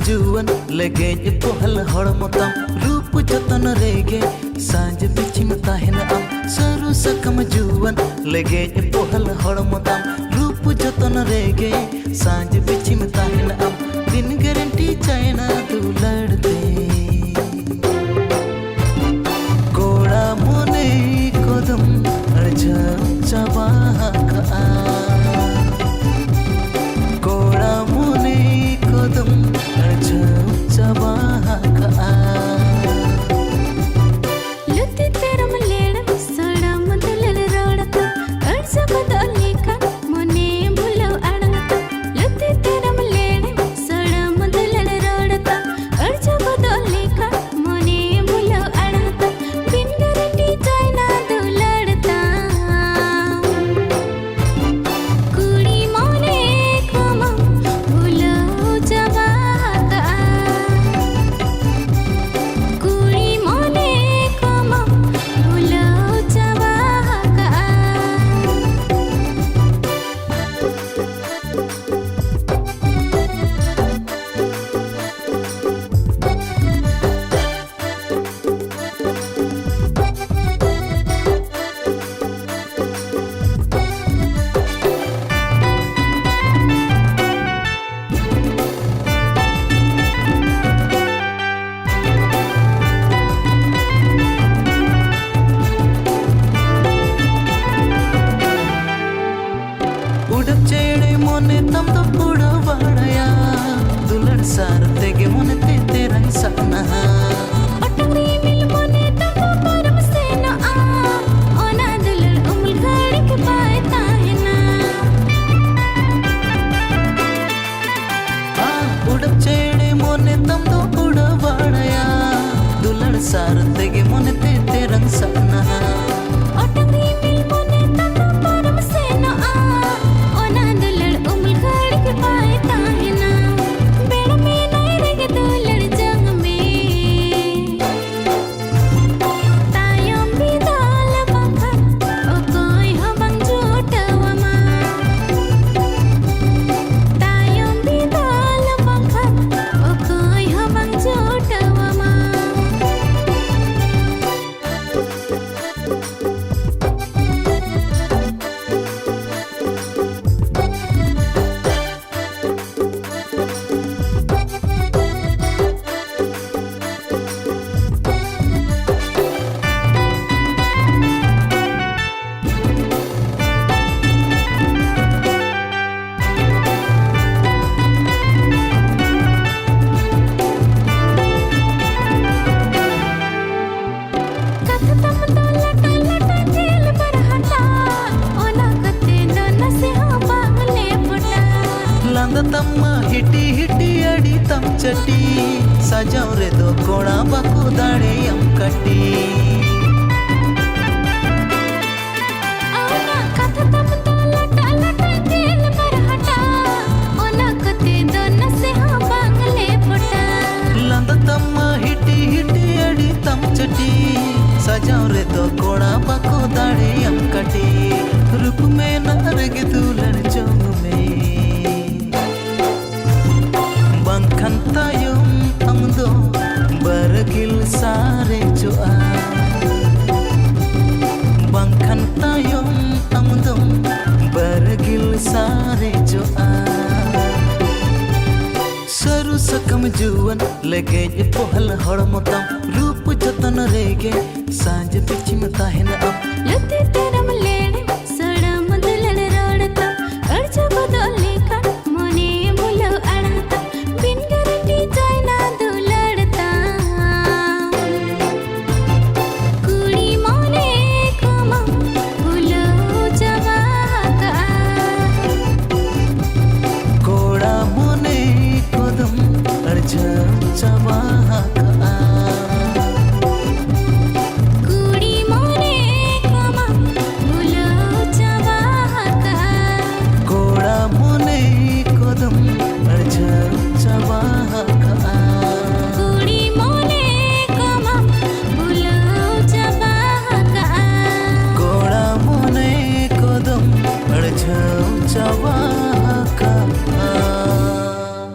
जुवन लगे पोहल हड़मतम रूप जतन रेगे सांझ बिछिम ताहिन आम सरू सकम जुवन लगे पोहल हड़मतम रूप जतन रेगे सांझ बिछिम ताहिन आम दिन गारंटी चाइना तू लड़ते कोड़ा मोने कदम अर्जा चबा का कोड़ा मोने कदम अर्जा चबा का सारतेगे मन ते तेरा सपना अटंगी मिल मने तब परम से न आ ओना दुलड़ उमल घड़ी के पाए ताहिना उड़प चेड़े मोने तम तो उड़वाड़या दुलड़ सारतेगे मन ते तेरा सपना अटंगी मिल मने तब परम से न आ ओना दुलड़ उमल घड़ी के पाए ताहिना तम्मा हिटी हिटी अड़ी तम चटी सजाऊ रे दो कोड़ा बाकू दाड़े यम कटी औना कथा तम तो लटा लटा जेल पर हटा ओना कते दोन से हाँ बांगले फटा लंद तम्मा हिटी हिटी अड़ी तम चटी सजाऊ रे दो कोड़ा बाकू दाड़े यम कटी रूप में नारगे दुलड़ जोंग में खंतायम amdo bergil sare joa bang khantayom amdo bergil sare joa saru sakam juwan lege pohal hormotam रूप जतन रेगे सांझ बिछिम ताहिन